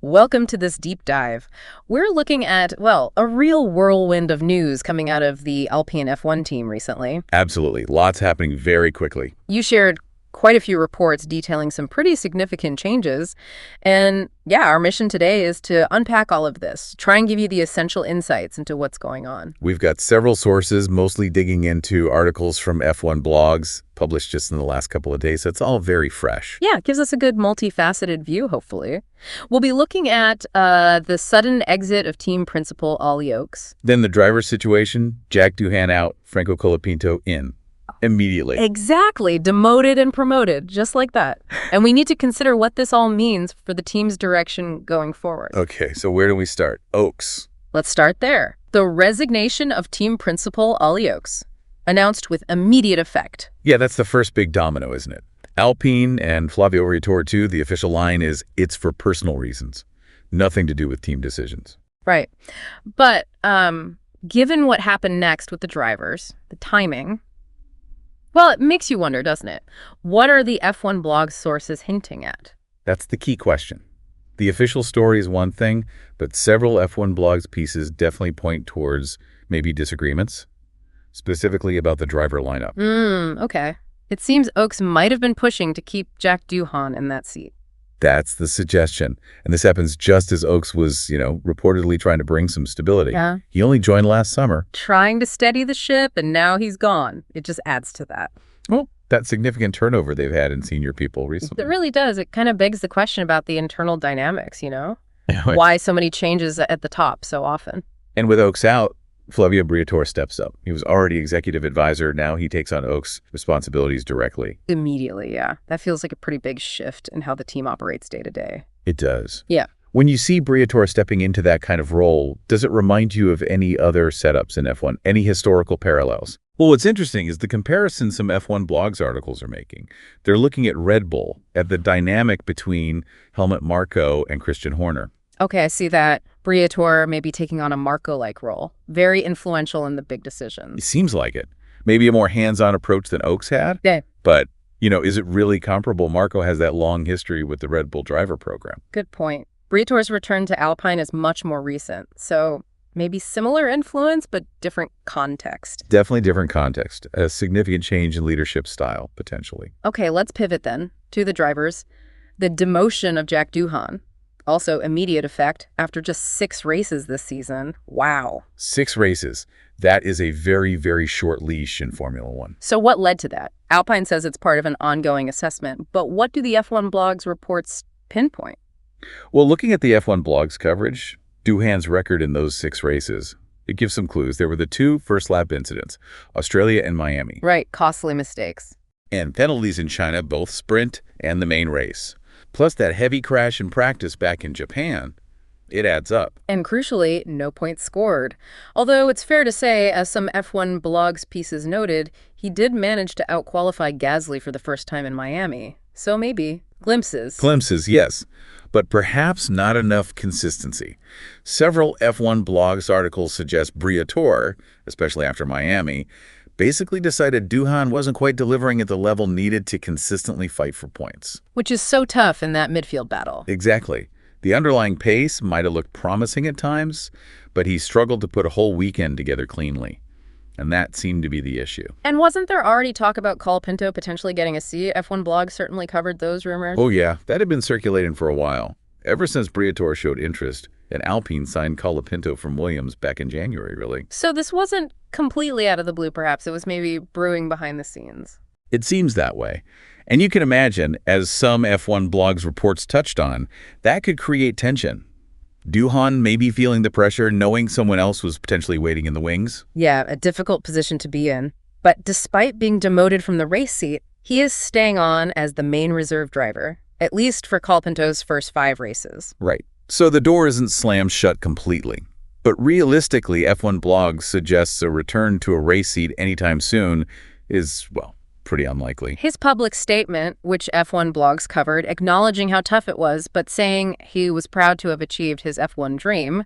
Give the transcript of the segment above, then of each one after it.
Welcome to this deep dive. We're looking at, well, a real whirlwind of news coming out of the Alpine F1 team recently. Absolutely. Lots happening very quickly. You shared quite a few reports detailing some pretty significant changes. And yeah, our mission today is to unpack all of this, try and give you the essential insights into what's going on. We've got several sources, mostly digging into articles from F1 blogs published just in the last couple of days. So it's all very fresh. Yeah, it gives us a good multifaceted view, hopefully. We'll be looking at the sudden exit of team principal Ollie Oakes. Then the driver situation, Jack DOOHAN out, Franco Colapinto in. Immediately. Exactly. Demoted and promoted, just like that. And we need to consider what this all means for the team's direction going forward. Okay, so where do we start? Oakes. Let's start there. The resignation of team principal Ollie Oakes, announced with immediate effect. Yeah, that's the first big domino, isn't it? Alpine and FLAVIO Briatore too, the official line is, it's for personal reasons. Nothing to do with team decisions. Right. But given what happened next with the drivers, the timing, well, it makes you wonder, doesn't it? What are the F1 blog sources hinting at? That's the key question. The official story is one thing, but several F1 blogs pieces definitely point towards maybe disagreements, specifically about the driver lineup. Okay. It seems Oakes might have been pushing to keep Jack DOOHAN in that seat. That's the suggestion. And this happens just as Oakes was, reportedly trying to bring some stability. Yeah. He only joined last summer. Trying to steady the ship, and now he's gone. It just adds to that. Well, that significant turnover they've had in senior people recently. It really does. It kind of begs the question about the internal dynamics, Why so many changes at the top so often? And with Oakes out, FLAVIO Briatore steps up. He was already executive advisor. Now he takes on Oakes' responsibilities directly. Immediately, yeah. That feels like a pretty big shift in how the team operates day to day. It does. Yeah. When you see Briatore stepping into that kind of role, does it remind you of any other setups in F1, any historical parallels? Well, what's interesting is the comparison some F1 blogs articles are making. They're looking at Red Bull, at the dynamic between Helmut Marko and Christian Horner. Okay, I see that. Briatore may be taking on a Marko-like role. Very influential in the big It decisions. seems like it. Maybe a more hands-on approach than Oakes had. Yeah. But, is it really comparable? Marko has that long history with the Red Bull driver program. Good point. Briatore's return to Alpine is much more recent, so maybe similar influence, but different context. Definitely different context. A significant change in leadership style, potentially. Okay, let's pivot then to the drivers. The demotion of Jack DOOHAN. Also immediate effect after just 6 races this season. Wow. 6 races. That is a very, very short leash in Formula One. So what led to that? Alpine says it's part of an ongoing assessment, but what do the F1 blogs reports pinpoint? Well, looking at the F1 blogs coverage, DOOHAN's record in those 6 races, it gives some clues. There were the 2 first-lap incidents, Australia and Miami. Right, costly mistakes. And penalties in China, both sprint and the main race. Plus that heavy crash in practice back in Japan, it adds up. And crucially, no points scored. Although it's fair to say, as some F1 blogs pieces noted, he did manage to outqualify Gasly for the first time in Miami. So maybe glimpses. Glimpses, yes. But perhaps not enough consistency. Several F1 blogs articles suggest Briatore, especially after Miami, basically decided DOOHAN wasn't quite delivering at the level needed to consistently fight for points. Which is so tough in that midfield battle. Exactly. The underlying pace might have looked promising at times, but he struggled to put a whole weekend together cleanly. And that seemed to be the issue. And wasn't there already talk about Colapinto potentially getting a seat? F1 blog certainly covered those rumors. Oh yeah, that had been circulating for a while. Ever since Briatore showed interest, and Alpine signed Colapinto from Williams back in January, really. So this wasn't completely out of the blue, perhaps. It was maybe brewing behind the scenes. It seems that way. And you can imagine, as some F1 blogs reports touched on, that could create tension. DOOHAN may be feeling the pressure, knowing someone else was potentially waiting in the wings. Yeah, a difficult position to be in. But despite being demoted from the race seat, he is staying on as the main reserve driver, at least for Colapinto's first 5 races. Right. So the door isn't slammed shut completely. But realistically, F1 blogs suggests a return to a race seat anytime soon is, well, pretty unlikely. His public statement, which F1 blogs covered, acknowledging how tough it was, but saying he was proud to have achieved his F1 dream,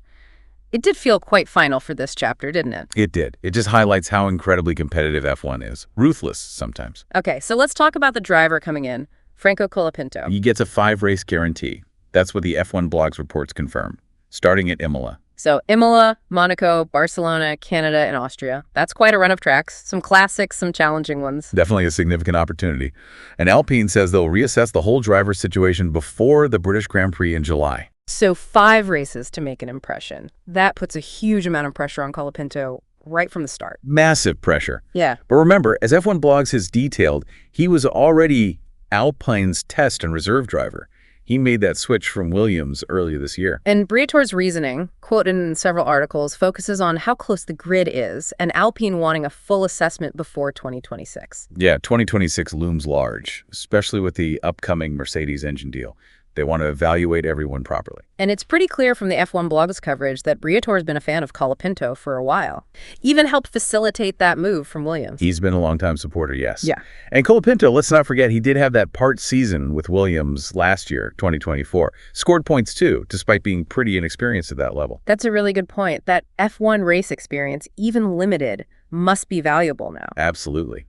it did feel quite final for this chapter, didn't it? It did. It just highlights how incredibly competitive F1 is. Ruthless sometimes. Okay, so let's talk about the driver coming in, Franco Colapinto. He gets a 5-race guarantee. That's what the F1 blogs reports confirm, starting at Imola. So Imola, Monaco, Barcelona, Canada, and Austria. That's quite a run of tracks. Some classics, some challenging ones. Definitely a significant opportunity. And Alpine says they'll reassess the whole driver situation before the British Grand Prix in July. So 5 races to make an impression. That puts a huge amount of pressure on Colapinto right from the start. Massive pressure. Yeah. But remember, as F1 blogs has detailed, he was already Alpine's test and reserve driver. He made that switch from Williams earlier this year. And BRIATOR'S reasoning, quoted in several articles, focuses on how close the grid is and Alpine wanting a full assessment before 2026. Yeah, 2026 looms large, especially with the upcoming Mercedes engine deal. They want to evaluate everyone properly. And it's pretty clear from the F1 blogs coverage that BRIATOR has been a fan of Colapinto for a while. Even helped facilitate that move from Williams. He's been a longtime supporter, yes. Yeah. And Colapinto, let's not forget, he did have that part season with Williams last year, 2024. Scored points too, despite being pretty inexperienced at that level. That's a really good point. That F1 race experience, even limited, must be valuable now. Absolutely.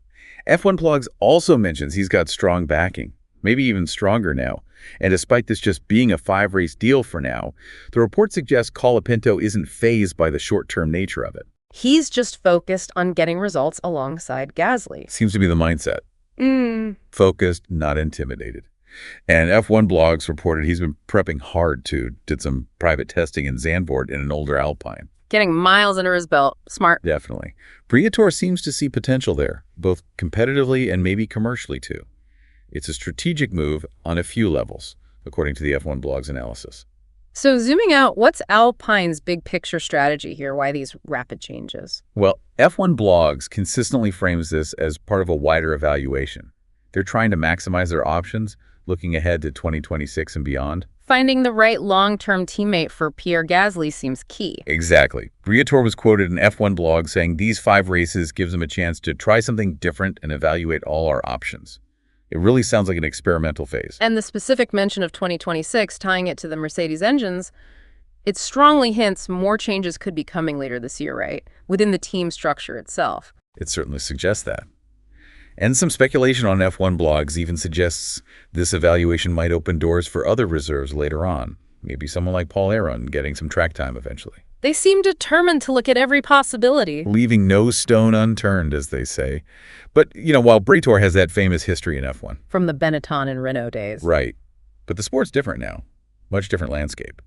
F1 blogs also mentions he's got strong backing, maybe even stronger now. And despite this just being a 5-race deal for now, the report suggests Colapinto isn't fazed by the short-term nature of it. He's just focused on getting results alongside Gasly. Seems to be the mindset. Focused, not intimidated. And F1 blogs reported he's been prepping hard too, did some private testing in Zandvoort in an older Alpine. Getting miles under his belt. Smart. Definitely. BRIATOR seems to see potential there, both competitively and maybe commercially too. It's a strategic move on a few levels, according to the F1 blog's analysis. So zooming out, what's Alpine's big picture strategy here? Why these rapid changes? Well, F1 blogs consistently frames this as part of a wider evaluation. They're trying to maximize their options, looking ahead to 2026 and beyond. Finding the right long-term teammate for Pierre Gasly seems key. Exactly. BRIATOR was quoted in F1 blog saying these 5 races gives them a chance to try something different and evaluate all our options. It really sounds like an experimental phase. And the specific mention of 2026, tying it to the Mercedes engines, it strongly hints more changes could be coming later this year, right? Within the team structure itself. It certainly suggests that. And some speculation on F1 blogs even suggests this evaluation might open doors for other reserves later on. Maybe someone like Paul Aron getting some track time eventually. They seem determined to look at every possibility. Leaving no stone unturned, as they say. But, while BRIATOR has that famous history in F1. From the Benetton and Renault days. Right. But the sport's different now. Much different landscape.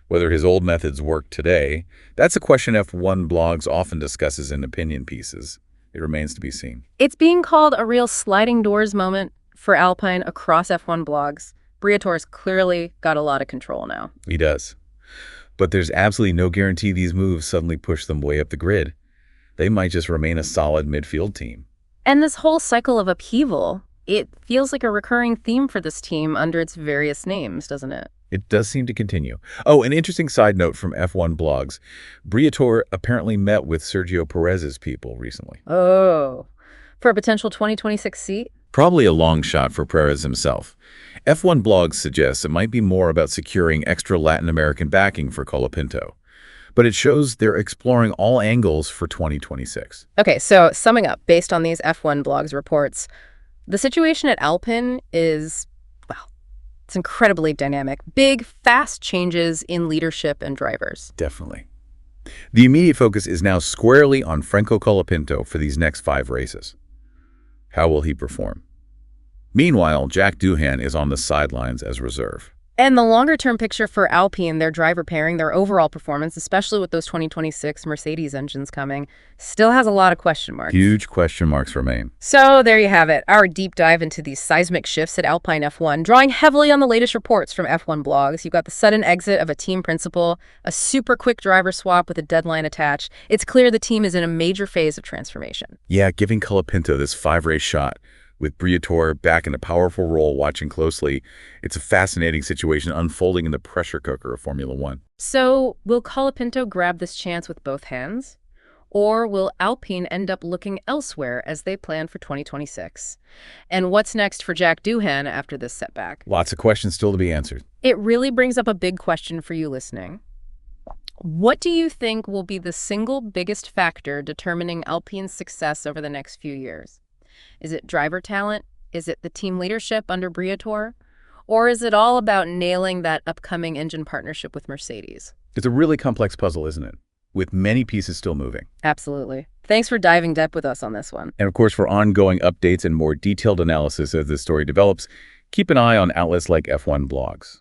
Whether his old methods work today, that's a question F1 blogs often discusses in opinion pieces. It remains to be seen. It's being called a real sliding doors moment for Alpine across F1 blogs. BRIATOR's clearly got a lot of control now. He does. But there's absolutely no guarantee these moves suddenly push them way up the grid. They might just remain a solid midfield team. And this whole cycle of upheaval, it feels like a recurring theme for this team under its various names, doesn't it? It does seem to continue. Oh, an interesting side note from F1 blogs. BRIATOR apparently met with Sergio Perez's people recently. Oh, for a potential 2026 seat? Probably a long shot for Perez himself. F1 blogs suggests it might be more about securing extra Latin American backing for Colapinto. But it shows they're exploring all angles for 2026. Okay, so summing up, based on these F1 blogs reports, the situation at Alpine is, well, it's incredibly dynamic. Big, fast changes in leadership and drivers. Definitely. The immediate focus is now squarely on Franco Colapinto for these next 5 races. How will he perform? Meanwhile, Jack DOOHAN is on the sidelines as reserve. And the longer-term picture for Alpine, their driver pairing, their overall performance, especially with those 2026 Mercedes engines coming, still has a lot of question marks. Huge question marks remain. So there you have it, our deep dive into these seismic shifts at Alpine F1, drawing heavily on the latest reports from F1 blogs. You've got the sudden exit of a team principal, a super quick driver swap with a deadline attached. It's clear the team is in a major phase of transformation. Yeah, giving Colapinto this 5-race shot. With BRIATOR back in a powerful role watching closely, it's a fascinating situation unfolding in the pressure cooker of Formula One. So, will Colapinto grab this chance with both hands? Or will Alpine end up looking elsewhere as they plan for 2026? And what's next for Jack DOOHAN after this setback? Lots of questions still to be answered. It really brings up a big question for you listening. What do you think will be the single biggest factor determining Alpine's success over the next few years? Is it driver talent? Is it the team leadership under BRIATOR? Or is it all about nailing that upcoming engine partnership with Mercedes? It's a really complex puzzle, isn't it? With many pieces still moving. Absolutely. Thanks for diving deep with us on this one. And of course, for ongoing updates and more detailed analysis as this story develops, keep an eye on outlets like F1 Blogs.